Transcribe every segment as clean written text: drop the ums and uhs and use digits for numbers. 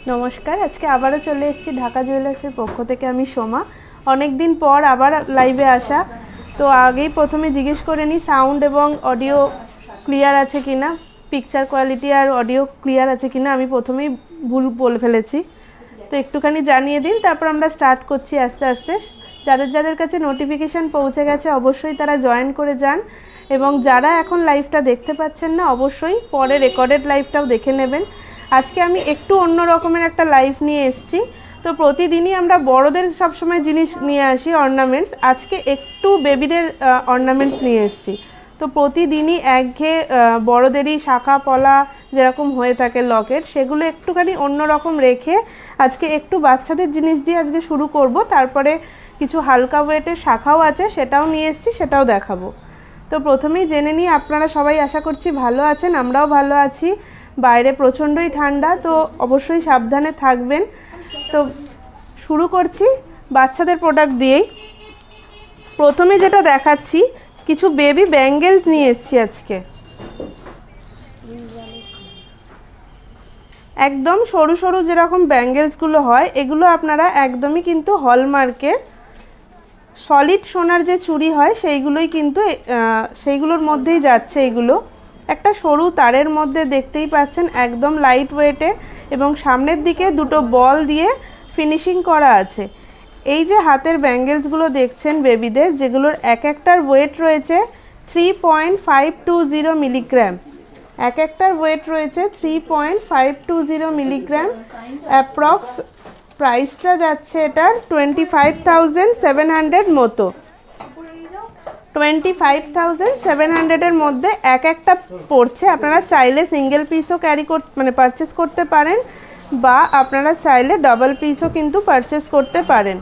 নমস্কার, আজকে আবারও চলে এসেছি ঢাকা জুয়েলার্সের পক্ষ থেকে। আমি সোমা। অনেক দিন পর আবার লাইভে আসা। তো আগেই প্রথমে জিজ্ঞেস করে নিই সাউন্ড এবং অডিও ক্লিয়ার আছে কিনা, পিকচার কোয়ালিটি আর অডিও ক্লিয়ার আছে কিনা। আমি প্রথমেই ভুল বলে ফেলেছি, তো একটুখানি জানিয়ে দিন, তারপর আমরা স্টার্ট করছি আস্তে আস্তে। যাদের যাদের কাছে নোটিফিকেশান পৌঁছে গেছে অবশ্যই তারা জয়েন করে যান, এবং যারা এখন লাইভটা দেখতে পাচ্ছেন না অবশ্যই পরে রেকর্ডেড লাইভটাও দেখে নেবেন। আজকে আমি একটু অন্য রকমের একটা লাইভ নিয়ে এসেছি। তো প্রতিদিনই আমরা বড়দের সবসময় জিনিস নিয়ে আসি, অর্নামেন্টস। আজকে একটু বেবিদের অর্নামেন্টস নিয়ে এসেছি। তো প্রতিদিনই একঘেয়ে বড়দেরই শাখা পলা যেরকম হয়ে থাকে লকেট, সেগুলো একটুখানি অন্যরকম রেখে আজকে একটু বাচ্চাদের জিনিস দিয়ে আজকে শুরু করব। তারপরে কিছু হালকা ওয়েটের শাখাও আছে, সেটাও নিয়ে এসেছি, সেটাও দেখাবো। তো প্রথমেই জেনে নিই আপনারা সবাই আশা করছি ভালো আছেন, আমরাও ভালো আছি। বাইরে প্রচণ্ডই ঠান্ডা, তো অবশ্যই সাবধানে থাকবেন। তো শুরু করছি বাচ্চাদের প্রোডাক্ট দিয়েই। প্রথমে যেটা দেখাচ্ছি, কিছু বেবি ব্যাঙ্গেলস নিয়ে এসেছি আজকে। একদম সরু সরু যেরকম ব্যাঙ্গেলসগুলো হয়, এগুলো আপনারা একদমই কিন্তু হলমার্কের সলিড সোনার যে চুড়ি হয় সেইগুলোই কিন্তু সেইগুলোর মধ্যেই যাচ্ছে। এগুলো একটা সরু তারের মধ্যে দেখতেই পাচ্ছেন, একদম লাইট ওয়েটে, এবং সামনের দিকে দুটো বল দিয়ে ফিনিশিং করা আছে। এই যে হাতের ব্যাঙ্গেলসগুলো দেখছেন বেবিদের, যেগুলোর এক একটার ওয়েট রয়েছে 3.520 মিলিগ্রাম। এক একটার ওয়েট রয়েছে 3.520 মিলিগ্রাম। অ্যাপ্রক্স প্রাইসটা যাচ্ছে এটার 25,700 মতো। 25,700-এর মধ্যে এক একটা পড়ছে। আপনারা চাইলে সিঙ্গেল পিসও পারচেস করতে পারেন, বা আপনারা চাইলে ডাবল পিসও কিন্তু পারচেস করতে পারেন।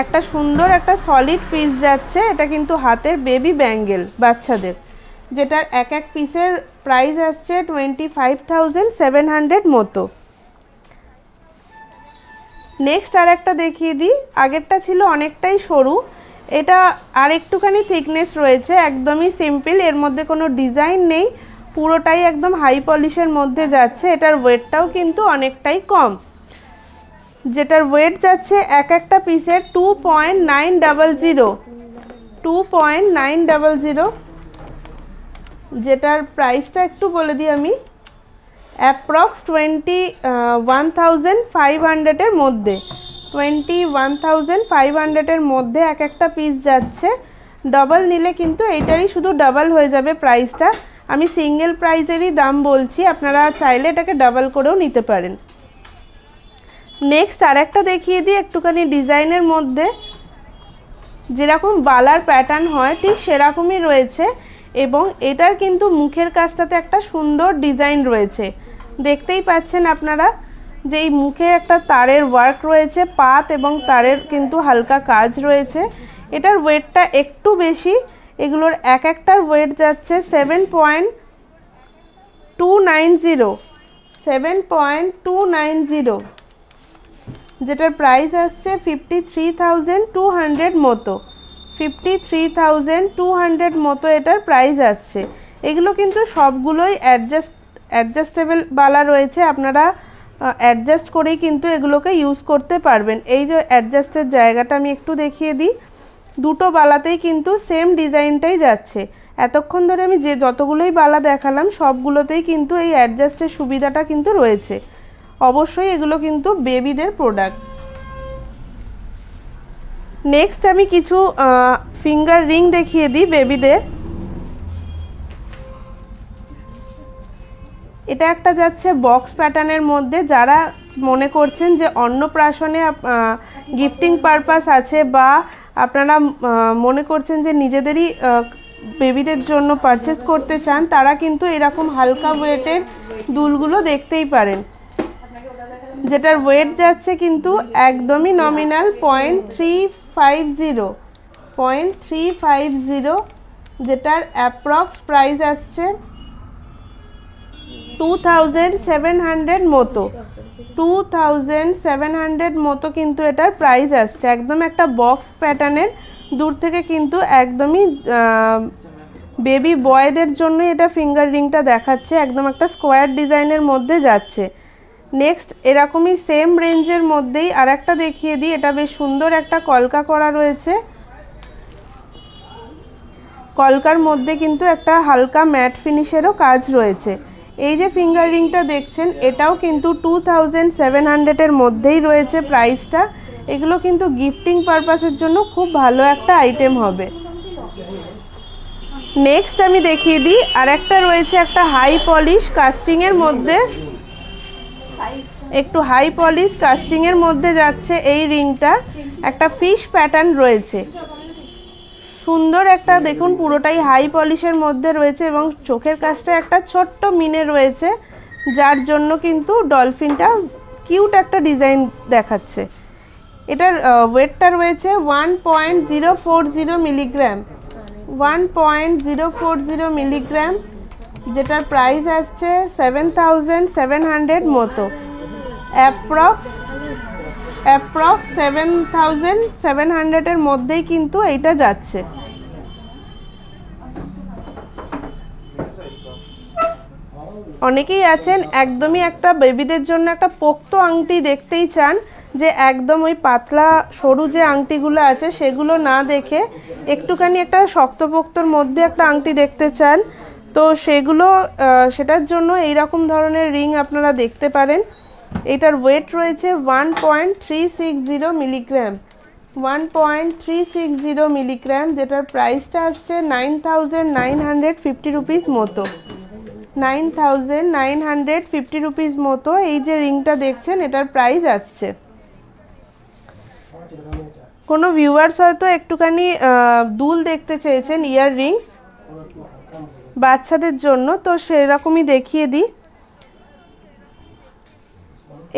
একটা সুন্দর একটা সলিড পিস যাচ্ছে। এটা কিন্তু হাতের বেবি ব্যাঙ্গেল বাচ্চাদের, যেটার এক এক পিসের প্রাইস আসছে 25,700 মতো। নেক্সট আর একটা দেখিয়ে দিই। আগেরটা ছিল অনেকটাই সরু, এটা আর একটুখানি থিকনেস রয়েছে। একদমই সিম্পল, এর মধ্যে কোনো ডিজাইন নেই, পুরোটাই একদম হাই পলিশের মধ্যে যাচ্ছে। এটার ওয়েটটাও কিন্তু অনেকটাই কম, যেটার ওয়েট যাচ্ছে এক একটা পিসের 2.900, যেটার প্রাইসটা একটু বলে দিই আমি। অ্যাপ্রক্স 21,500-এর মধ্যে, 21,500-এর মধ্যে এক একটা পিস যাচ্ছে। ডাবল নিলে কিন্তু এইটারই শুধু ডাবল হয়ে যাবে প্রাইসটা। আমি সিঙ্গেল প্রাইসেরই দাম বলছি, আপনারা চাইলে এটাকে ডাবল করেও নিতে পারেন। নেক্সট আর একটা দেখিয়ে দিই, একটুখানি ডিজাইনের মধ্যে। যেরকম বালার প্যাটার্ন হয় ঠিক সেরকমই রয়েছে, এবং এটার কিন্তু মুখের কাজটাতে একটা সুন্দর ডিজাইন রয়েছে। দেখতেই পাচ্ছেন আপনারা যে এই মুখে একটা তারের ওয়ার্ক রয়েছে, পাত এবং তারের কিন্তু হালকা কাজ রয়েছে। এটার ওয়েটটা একটু বেশি। এগুলোর এক একটার ওয়েট যাচ্ছে 7.290, যেটার প্রাইস আসছে 53,200 মতো। 53,200 মতো এটার প্রাইস আসছে। এগুলো কিন্তু সবগুলোই অ্যাডজাস্টেবল বালা রয়েছে, আপনারা অ্যাডজাস্ট করেই কিন্তু এগুলোকে ইউজ করতে পারবেন। এই যে অ্যাডজাস্টের জায়গাটা আমি একটু দেখিয়ে দিই, দুটো বালাতেই কিন্তু সেম ডিজাইনটাই যাচ্ছে। এতক্ষণ ধরে আমি যতগুলোই বালা দেখালাম সবগুলোতেই কিন্তু এই অ্যাডজাস্টের সুবিধাটা কিন্তু রয়েছে। অবশ্যই এগুলো কিন্তু বেবিদের প্রোডাক্ট। নেক্সট আমি কিছু ফিঙ্গার রিং দেখিয়ে দিই বেবিদের। এটা একটা যাচ্ছে বক্স প্যাটার্নের মধ্যে। যারা মনে করছেন যে অন্নপ্রাশনে গিফটিং পারপাস আছে, বা আপনারা মনে করছেন যে নিজেদেরই বেবিদের জন্য পারচেস করতে চান, তারা কিন্তু এরকম হালকা ওয়েটের দুলগুলো দেখতেই পারেন। যেটার ওয়েট যাচ্ছে কিন্তু একদমই নমিনাল 0.350, যেটার অ্যাপ্রক্স প্রাইস আসছে 2,700 মতো। 2,700 মতো কিন্তু এটার প্রাইস আসছে। একদম একটা বক্স প্যাটার্নের, দূর থেকে কিন্তু একদমই বেবি বয়দের জন্য এটা ফিঙ্গার রিংটা দেখাচ্ছে। একদম একটা স্কোয়ার ডিজাইনের মধ্যে যাচ্ছে। নেক্সট এরকমই সেম রেঞ্জের মধ্যেই আর একটা দেখিয়ে দিই, এটা বেশ সুন্দর একটা কলকা করা রয়েছে। কলকার মধ্যে কিন্তু একটা হালকা ম্যাট ফিনিশেরও কাজ রয়েছে। এই যে ফিঙ্গার রিংটা দেখছেন এটাও কিন্তু 2700-এর মধ্যেই রয়েছে প্রাইসটা। এগুলো কিন্তু গিফটিং পারপাসের জন্য খুব ভালো একটা আইটেম হবে। নেক্সট আমি দেখিয়ে দিই আর একটা রয়েছে একটা হাই পলিশ কাস্টিংয়ের মধ্যে, একটু হাই পলিশ কাস্টিংয়ের মধ্যে যাচ্ছে এই রিংটা। একটা ফিশ প্যাটার্ন রয়েছে, সুন্দর একটা দেখুন পুরোটাই হাই পলিশের মধ্যে রয়েছে এবং চোখের কাছটা একটা ছোট্ট মিনে রয়েছে, যার জন্য কিন্তু ডলফিনটা কিউট একটা ডিজাইন দেখাচ্ছে। এটার ওয়েটটা রয়েছে 1.040 মিলিগ্রাম, 1.040 মিলিগ্রাম, যেটার প্রাইস আসছে 7700 মতো। অ্যাপ্রক্স 7700-এর মধ্যেই কিন্তু এইটা যাচ্ছে। অনেকেই আছেন একদমই একটা বেবিদের জন্য একটা পোক্ত আংটি দেখতেই চান, যে একদম ওই পাতলা সরু যে আংটিগুলো আছে সেগুলো না দেখে একটুখানি একটা শক্তপোক্তর মধ্যে একটা আংটি দেখতে চান, তো সেটার জন্য এইরকম ধরনের রিং আপনারা দেখতে পারেন। এটার ওয়েট রয়েছে 1.360 মিলিগ্রাম, 1.360 মিলিগ্রাম, যেটার প্রাইসটা আসছে 9950 রুপিস মতো, 9950 রুপিস মতো। এই যে রিংটা দেখছেন এটার প্রাইস আসছে। কোনো ভিউয়ার্স হয়তো একটুখানি দুল দেখতে চেয়েছেন, ইয়ার রিংস বাচ্চাদের জন্য, তো সেরকমই দেখিয়ে দিই।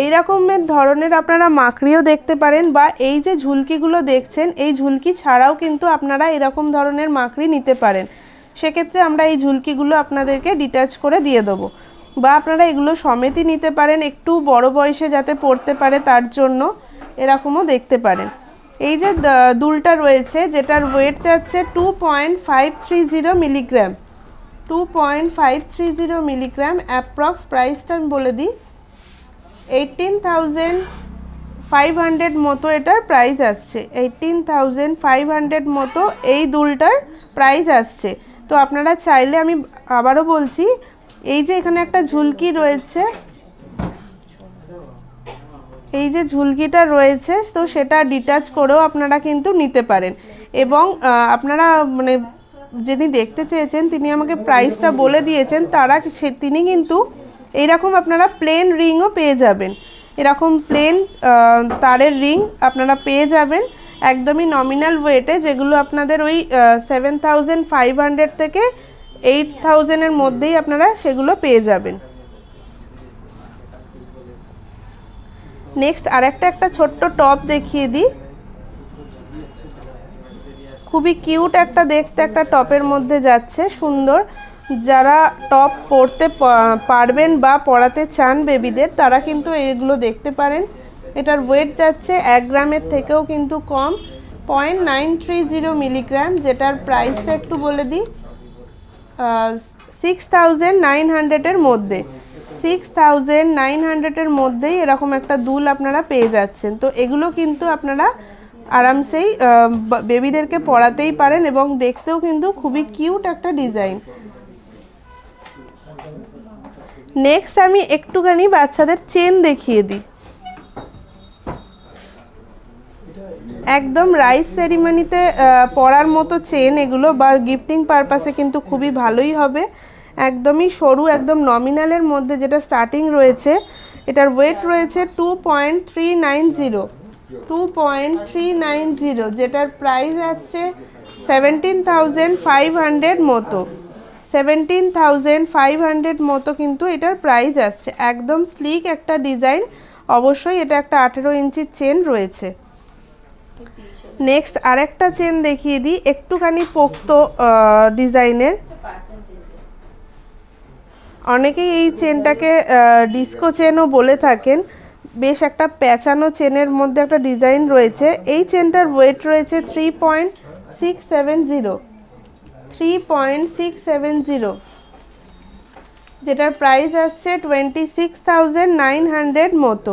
এই রকমের ধরনের আপনারা মাকড়িও দেখতে পারেন, বা এই যে ঝুলকিগুলো দেখছেন এই ঝুলকি ছাড়াও কিন্তু আপনারা এরকম ধরনের মাকড়ি নিতে পারেন। সেক্ষেত্রে আমরা এই ঝুলকিগুলো আপনাদেরকে ডিটাচ করে দিয়ে দেবো, বা আপনারা এগুলো সমেতই নিতে পারেন, একটু বড় বয়সে যাতে পড়তে পারে তার জন্য এরকমও দেখতে পারেন। এই যে দুলটা রয়েছে যেটার ওয়েট যাচ্ছে 2.530 মিলিগ্রাম, 2.530 মিলিগ্রাম। অ্যাপ্রক্স প্রাইসটা আমি বলে দিই 18,500 মতো এটার প্রাইস আসছে, 18,500 মতো এই দুলটার প্রাইস আসছে। তো আপনারা চাইলে, আমি আবারও বলছি, এই যে এখানে একটা ঝুলকি রয়েছে, এই যে ঝুলকিটা রয়েছে তো সেটা ডিটাচ করেও আপনারা কিন্তু নিতে পারেন। এবং আপনারা মানে যিনি দেখতে চেয়েছেন তিনি আমাকে প্রাইসটা বলে দিয়েছেন, তিনি কিন্তু এইরকম আপনারা প্লেন রিংও পেয়ে যাবেন, এরকম প্লেন তারের রিং আপনারা পেয়ে যাবেন একদমই নমিনাল ওয়েটে, যেগুলো আপনাদের ওই 7500 থেকে 8000-এর মধ্যেই আপনারা সেগুলো পেয়ে যাবেন। নেক্সট আরেকটা ছোট্ট টপ দেখিয়ে দিই, খুবই কিউট একটা দেখতে একটা টপের মধ্যে যাচ্ছে, সুন্দর। যারা টপ পরতে পারবেন বা পরাতে চান বেবিদের, তারা কিন্তু এগুলো দেখতে পারেন। এটার ওয়েট যাচ্ছে 1 গ্রামের থেকেও কিন্তু কম, 0.930 মিলিগ্রাম, যেটার প্রাইসটা একটু বলে দিই 6900-এর মধ্যে, 6900-এর মধ্যেই এরকম একটা দুল আপনারা পেয়ে যাচ্ছেন। তো এগুলো কিন্তু আপনারা আরামসেই বেবিদেরকে পরাতেই পারেন এবং দেখতেও কিন্তু খুবই কিউট একটা ডিজাইন। নেক্সট আমি একটুখানি বাচ্চাদের চেন দেখিয়ে দিই, একদম রাইস সেরিমনিতে পরার মতো চেন এগুলো, বা গিফটিং পারপাসে কিন্তু খুবই ভালোই হবে। একদমই সরু, একদম নমিনালের মধ্যে যেটা স্টার্টিং রয়েছে। এটার ওয়েট রয়েছে 2.390, যেটার প্রাইস আসছে 17,500 মতো, 17,500 মতো কিন্তু এটার প্রাইস আসছে। একদম স্লিক একটা ডিজাইন, অবশ্যই এটা একটা 18 ইঞ্চির চেন রয়েছে। নেক্সট আরেকটা চেন দেখিয়ে দিই, একটুখানি পোক্ত ডিজাইনের। অনেকেই এই চেনটাকে ডিস্কো চেনও বলে থাকেন, বেশ একটা প্যাঁচানো চেনের মধ্যে একটা ডিজাইন রয়েছে। এই চেনটার ওয়েট রয়েছে 3.670, যেটার প্রাইস আসছে 26,900 মতো,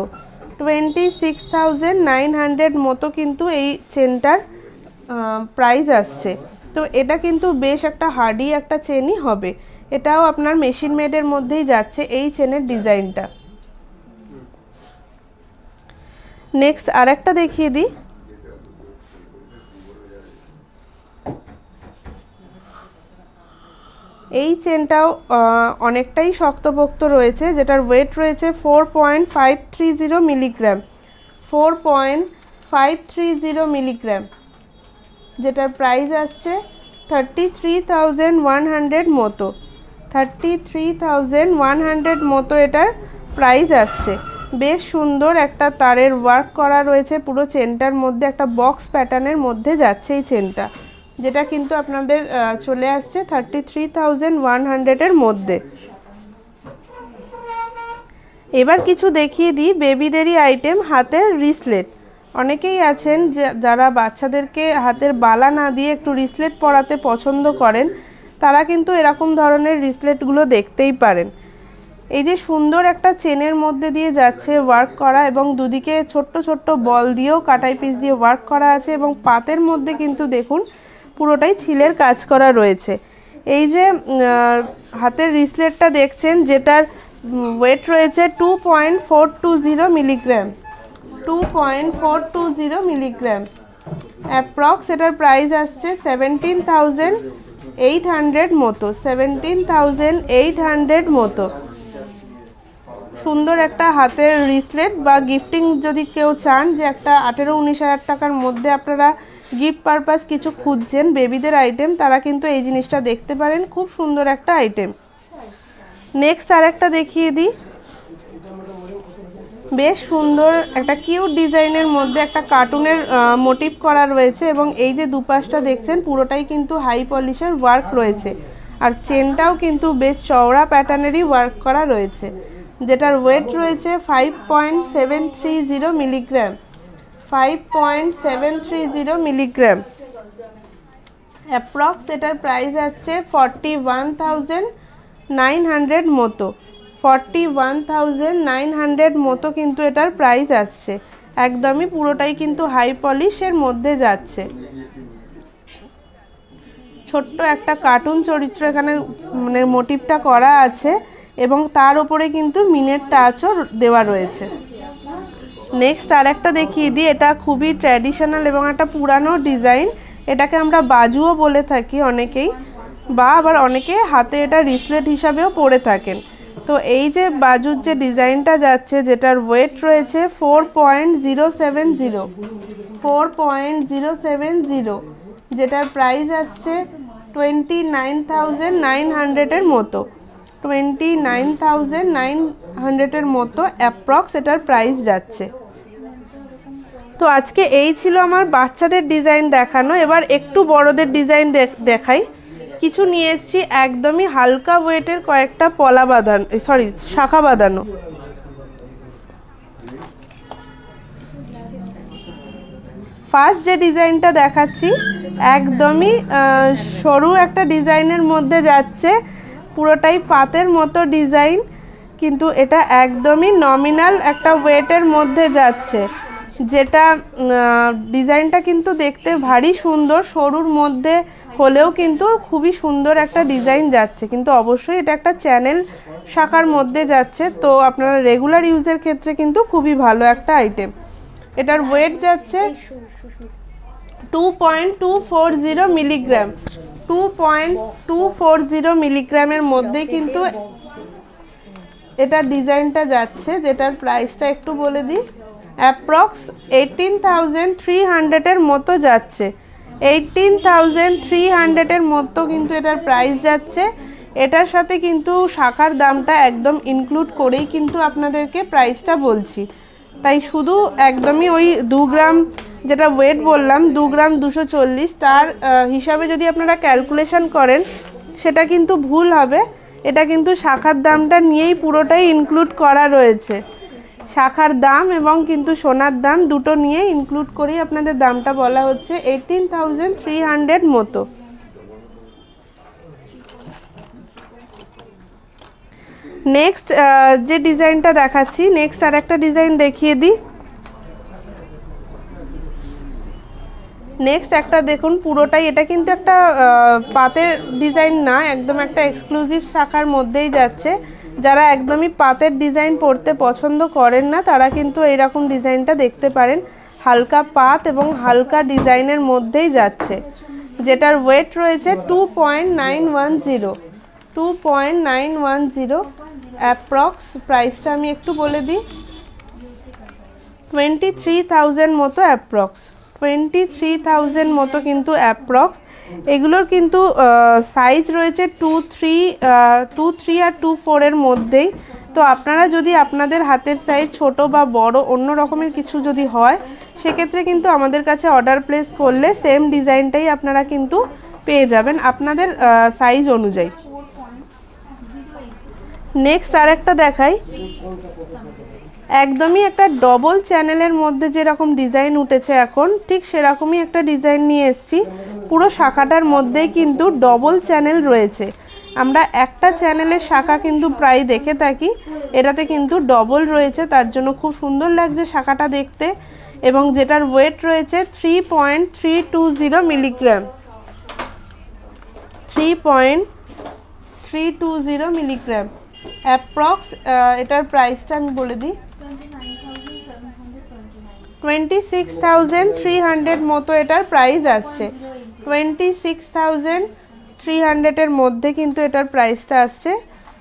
26,900 মতো কিন্তু এই চেনটার প্রাইস আসছে। তো এটা কিন্তু বেশ একটা হার্ডি একটা চেনই হবে, এটাও আপনার মেশিন মেডের মধ্যেই যাচ্ছে এই চেনের ডিজাইনটা। নেক্সট আরেকটা দেখিয়ে দিই। এই চেনটাও অনেকটাই শক্তপোক্ত রয়েছে, যেটার ওয়েট রয়েছে 4.530 মিলিগ্রাম, 4.530 মিলিগ্রাম, যেটার প্রাইস আসছে 33,100 মতো, 33,100 মতো এটার প্রাইস আসছে। বেশ সুন্দর একটা তারের ওয়ার্ক করা রয়েছে পুরো চেনটার মধ্যে, একটা বক্স প্যাটার্নের মধ্যে যাচ্ছে এই চেনটা, যেটা কিন্তু আপনাদের চলে আসছে 33,100 মধ্যে। এবার কিছু দেখিয়ে দিই বেবিদেরই আইটেম, হাতের রিসলেট। অনেকেই আছেন যারা বাচ্চাদেরকে হাতের বালা না দিয়ে একটু রিসলেট পরাতে পছন্দ করেন, তারা কিন্তু এরকম ধরনের রিসলেটগুলো দেখতেই পারেন। এই যে সুন্দর একটা চেনের মধ্যে দিয়ে যাচ্ছে ওয়ার্ক করা, এবং দুদিকে ছোট্ট ছোট্ট বল দিয়েও কাটাই পিস দিয়ে ওয়ার্ক করা আছে, এবং পাতের মধ্যে কিন্তু দেখুন পুরোটাই ছিলের কাজ করা রয়েছে। এই যে হাতের রিসলেটটা দেখছেন, যেটার ওয়েট রয়েছে 2.420 মিলিগ্রাম, 2.420 মিলিগ্রাম অ্যাপ্রক্স। এটার প্রাইস আসছে 17,800 মতো, 17,800 মতো। সুন্দর একটা হাতের রিসলেট বা গিফটিং যদি কেউ চান যে একটা 18-19 হাজার টাকার মধ্যে আপনারা গিফট পারপাস কিছু খুঁজছেন বেবিদের আইটেম, তারা কিন্তু এই জিনিসটা দেখতে পারেন, খুব সুন্দর একটা আইটেম। নেক্সট আরেকটা দেখিয়ে দিই। বেশ সুন্দর একটা কিউট ডিজাইনের মধ্যে একটা কার্টুনের মোটিভ করা রয়েছে, এবং এই যে দুপাশটা দেখছেন পুরোটাই কিন্তু হাই পলিশের ওয়ার্ক রয়েছে, আর চেনটাও কিন্তু বেশ চওড়া প্যাটার্নেরই ওয়ার্ক করা রয়েছে, যেটার ওয়েট রয়েছে 5.730 মিলিগ্রাম, 5.730 মিলিগ্রাম অ্যাপ্রক্স। এটার প্রাইস আসছে 41,900 মতো, 41,900 মতো কিন্তু এটার প্রাইস আসছে। একদমই পুরোটাই কিন্তু হাই পলিশের মধ্যে যাচ্ছে। ছোট্ট একটা কার্টুন চরিত্র এখানে মানে মোটিভটা করা আছে, এবং তার উপরে কিন্তু মিনের টাচও দেওয়া রয়েছে। নেক্সট আরেকটা দেখিয়ে দিই। এটা খুবই ট্র্যাডিশনাল এবং একটা পুরানো ডিজাইন, এটাকে আমরা বাজুও বলে থাকি অনেকেই, বা আবার অনেকে হাতে এটা রিসলেট হিসাবেও পরে থাকেন। তো এই যে বাজুর যে ডিজাইনটা যাচ্ছে, যেটার ওয়েট রয়েছে 4.070, 4.070, যেটার প্রাইস আসছে 29,900 মতো, 29,900 মতো অ্যাপ্রক্স এটার প্রাইস যাচ্ছে। তো আজকে এই ছিল আমার বাচ্চাদের ডিজাইন দেখানো। এবার একটু বড়দের ডিজাইন দেখাই। কিছু নিয়ে এসেছি একদমই হালকা ওয়েটের কয়েকটা পলা বাঁধানো, শাখা বাঁধানো। ফার্স্ট যে ডিজাইনটা দেখাচ্ছি একদমই সরু একটা ডিজাইনের মধ্যে যাচ্ছে, পুরোটাই পাতের মতো ডিজাইন, কিন্তু এটা একদমই নমিনাল একটা ওয়েটের মধ্যে যাচ্ছে, যেটা ডিজাইনটা কিন্তু দেখতে ভারী সুন্দর, সরুর মধ্যে হলেও কিন্তু খুবই সুন্দর একটা ডিজাইন যাচ্ছে, কিন্তু অবশ্যই এটা একটা চ্যানেল শাখার মধ্যে যাচ্ছে, তো আপনারা রেগুলার ইউজের ক্ষেত্রে কিন্তু খুবই ভালো একটা আইটেম। এটার ওয়েট যাচ্ছে 2.240 মিলিগ্রাম, 2.240 মিলিগ্রামের মধ্যে কিন্তু এটার ডিজাইনটা যাচ্ছে, যেটার প্রাইসটা একটু বলে দিই, অ্যাপ্রক্স 18,300 মতো যাচ্ছে, 18,300 মতো কিন্তু এটার প্রাইস যাচ্ছে। এটার সাথে কিন্তু শাখার দামটা একদম ইনক্লুড করেই কিন্তু আপনাদেরকে প্রাইসটা বলছি, তাই শুধু একদমই ওই 2 গ্রাম যেটা ওয়েট বললাম 2 গ্রাম 240, তার হিসাবে যদি আপনারা ক্যালকুলেশন করেন সেটা কিন্তু ভুল হবে। এটা কিন্তু শাখার দামটা নিয়েই পুরোটাই ইনক্লুড করা রয়েছে, শাখার দাম এবং কিন্তু সোনার দাম দুটো নিয়ে ইনক্লুড করেই আপনাদের দামটা বলা হচ্ছে 18,300 মতো। নেক্সট যে ডিজাইনটা দেখাচ্ছি, নেক্সট আর একটা ডিজাইন দেখিয়ে দিই। নেক্সট একটা দেখুন, পুরোটাই এটা কিন্তু একটা পাতের ডিজাইন না, একদম একটা এক্সক্লুসিভ শাখার মধ্যেই যাচ্ছে। যারা একদমই পাতের ডিজাইন পরতে পছন্দ করেন না তারা কিন্তু এইরকম ডিজাইনটা দেখতে পারেন। হালকা পাত এবং হালকা ডিজাইনের মধ্যেই যাচ্ছে, যেটার ওয়েট রয়েছে 2.910 2.910 অ্যাপ্রক্স। প্রাইসটা আমি একটু বলে দিই, 23,000 মতো অ্যাপ্রক্স, 23,000 মতো কিন্তু অ্যাপ্রক্স। এগুলোর কিন্তু সাইজ রয়েছে 2-3 আর 2-4 এর মধ্যেই। তো আপনারা যদি আপনাদের হাতের সাইজ ছোট বা বড় অন্য রকমের কিছু যদি হয়, সেক্ষেত্রে কিন্তু আমাদের কাছে অর্ডার প্লেস করলে সেম ডিজাইনটাই আপনারা কিন্তু পেয়ে যাবেন আপনাদের সাইজ অনুযায়ী। নেক্সট আরেকটা দেখাই, একদমই একটা ডবল চ্যানেলের মধ্যে যেরকম ডিজাইন উঠেছে এখন, ঠিক সেরকমই একটা ডিজাইন নিয়ে এসেছি। পুরো শাখাটার মধ্যেই কিন্তু ডবল চ্যানেল রয়েছে। আমরা একটা চ্যানেলের শাখা কিন্তু প্রায় দেখে থাকি, এটাতে কিন্তু ডবল রয়েছে, তার জন্য খুব সুন্দর লাগছে শাখাটা দেখতে। এবং যেটার ওয়েট রয়েছে 3.320 মিলিগ্রাম, 3.320 মিলিগ্রাম অ্যাপ্রক্স। এটার প্রাইসটা আমি বলে দিই, 26,300 মতো এটার প্রাইস আসছে। 26,300 এর মধ্যে কিন্তু এটার প্রাইসটা আসছে।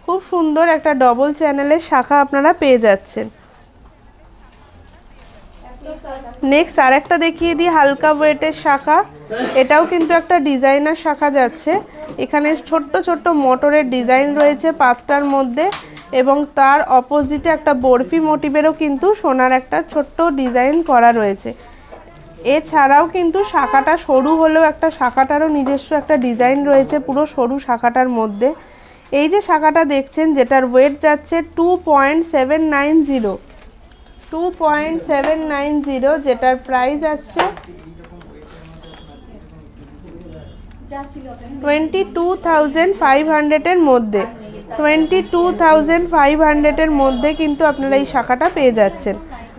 খুব সুন্দর একটা ডবল চ্যানেলের শাখা আপনারা পেয়ে যাচ্ছেন। নেক্সট আরেকটা দেখিয়ে দিই, হালকা ওয়েটের শাখা। এটাও কিন্তু একটা ডিজাইনার শাখা যাচ্ছে। এখানে ছোট্ট ছোট্ট মোটরের ডিজাইন রয়েছে পাতটার মধ্যে, এবং তার অপোজিটে একটা বরফি মোটিভেরও কিন্তু সোনার একটা ছোট্ট ডিজাইন করা রয়েছে। এছাড়াও কিন্তু শাখাটা সরু হলেও একটা শাখাটারও নিজস্ব একটা ডিজাইন রয়েছে পুরো সরু শাখাটার মধ্যে। এই যে শাখাটা দেখছেন, যেটার ওয়েট যাচ্ছে 2.790, যেটার প্রাইস আসছে 22,500 এর মধ্যে। 22,500 এর মধ্যে কিন্তু আপনারা এই শাখাটা পেয়ে যাচ্ছেন।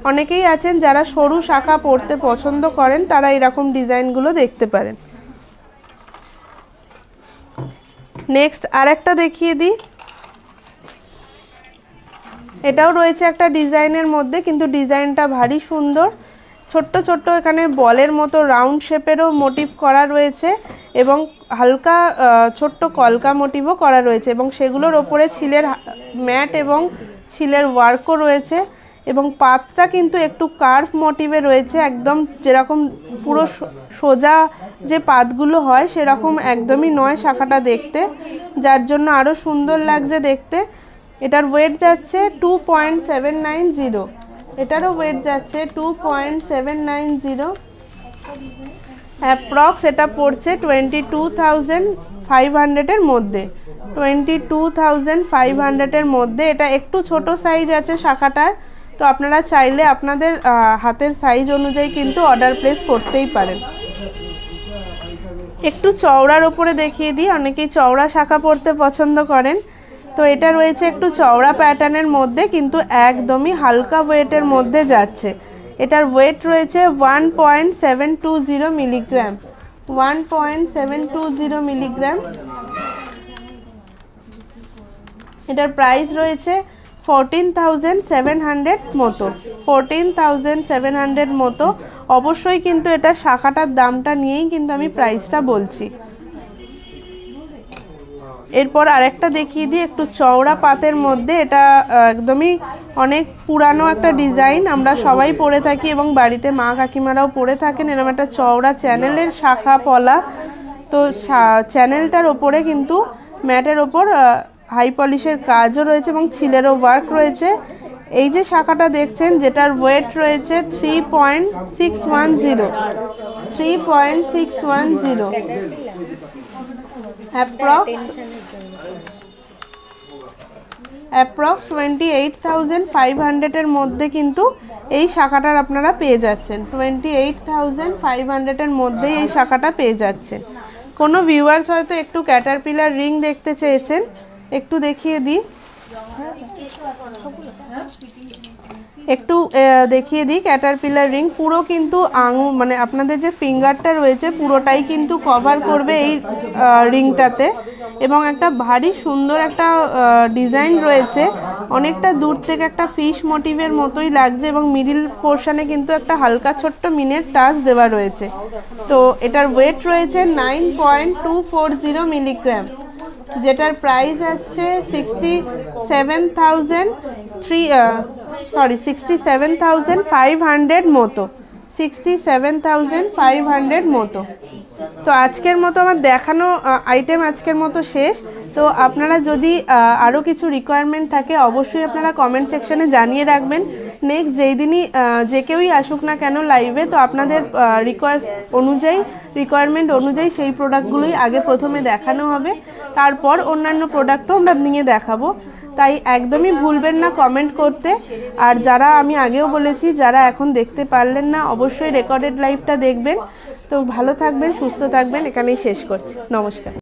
অনেকেই আছেন যারা সরু শাখা পরতে পছন্দ করেন, তারা এরকম ডিজাইনগুলো দেখতে পারেন। নেক্সট আরেকটা দেখিয়ে দিই, এটাও রয়েছে একটা ডিজাইনের মধ্যে, কিন্তু ডিজাইনটা ভারী সুন্দর। ছোট্ট ছোট্ট এখানে বলের মতো রাউন্ড শেপেরও মোটিভ করা রয়েছে, এবং হালকা ছোট্ট কলকা মোটিভও করা রয়েছে, এবং সেগুলোর ওপরে ছিলের ম্যাট এবং ছিলের ওয়ার্কও রয়েছে। এবং পাতটা কিন্তু একটু কার্ভ মোটিভে রয়েছে, একদম যেরকম পুরো সোজা যে পাতগুলো হয় সেরকম একদমই নয় শাখাটা দেখতে, যার জন্য আরও সুন্দর লাগছে দেখতে। এটার ওয়েট যাচ্ছে 2.790, এটারও ওয়েট যাচ্ছে 2.790 অ্যাপ্রক্স। এটা পড়ছে 22,500 এর মধ্যে, 22,500 এর মধ্যে। এটা একটু ছোট সাইজ আছে শাখাটার, তো আপনারা চাইলে আপনাদের হাতের সাইজ অনুযায়ী কিন্তু অর্ডার প্লেস করতেই পারেন। একটু চওড়ার ওপরে দেখিয়ে দিই, অনেকেই চওড়া শাখা পরতে পছন্দ করেন। তো এটা রয়েছে একটু চওড়া প্যাটার্নের মধ্যে, কিন্তু একদমই হালকা ওয়েটের মধ্যে যাচ্ছে। এটার ওয়েট রয়েছে 1.720 মিলিগ্রাম, 1.720 মিলিগ্রাম। এটার প্রাইস রয়েছে 14,700 মতো, 14,700 মতো। অবশ্যই কিন্তু এটা শাখাটার দামটা নিয়েই কিন্তু আমি প্রাইসটা বলছি। এরপর আরেকটা দেখিয়ে দিই, একটু চওড়া পাতের মধ্যে। এটা একদমই অনেক পুরানো একটা ডিজাইন, আমরা সবাই পরে থাকি এবং বাড়িতে মা কাকিমারাও পরে থাকেন। এরকম একটা চওড়া চ্যানেলের শাখা পলা। তো চ্যানেলটার ওপরে কিন্তু ম্যাটের ওপর হাই পলিশের কাজও রয়েছে এবং ছিলেরও ওয়ার্ক রয়েছে। এই যে শাখাটা দেখছেন, যেটার ওয়েট রয়েছে 3.610, 3.610 অ্যাপ্রক্স 28,500 এর মধ্যে কিন্তু এই শাখাটার আপনারা পেয়ে যাচ্ছেন। 28,500 এর মধ্যেই এই শাখাটা পেয়ে যাচ্ছেন। কোনো ভিউয়ার্স হয়তো একটু ক্যাটারপিলার রিং দেখতে চেয়েছেন, একটু দেখিয়ে দিই। একটু দেখিয়ে দিই ক্যাটারপিলার রিং, পুরো কিন্তু আঙুল মানে আপনাদের যে ফিঙ্গারটা রয়েছে পুরোটাই কিন্তু কভার করবে এই রিংটাতে, এবং একটা ভারী সুন্দর একটা ডিজাইন রয়েছে, অনেকটা দূর থেকে একটা ফিশ মোটিভের মতোই লাগছে, এবং মিডিল পোর্শনে কিন্তু একটা হালকা ছোট্ট মিনের টাচ দেওয়া রয়েছে। তো এটার ওয়েট রয়েছে 9.240 মিলিগ্রাম, যেটার প্রাইস আসছে 67,500 মতো, 67,500 মতো। তো আজকের মতো আমার দেখানো আইটেম আজকের মতো শেষ। তো আপনারা যদি আরও কিছু রিকোয়ারমেন্ট থাকে অবশ্যই আপনারা কমেন্ট সেকশনে জানিয়ে রাখবেন। নেক্সট যেই দিনই যে কেউই আসুক না কেন লাইভে, তো আপনাদের রিকোয়ারমেন্ট অনুযায়ী সেই প্রোডাক্টগুলোই আগে প্রথমে দেখানো হবে, তারপর অন্যান্য প্রোডাক্টও আমরা নিয়ে দেখাবো। তাই একদমই ভুলবেন না কমেন্ট করতে। আর যারা আমি আগেও বলেছি যারা এখন দেখতে পারলেন না অবশ্যই রেকর্ডেড লাইভটা দেখবেন। তো ভালো থাকবেন, সুস্থ থাকবেন, এখানেই শেষ করছি, নমস্কার।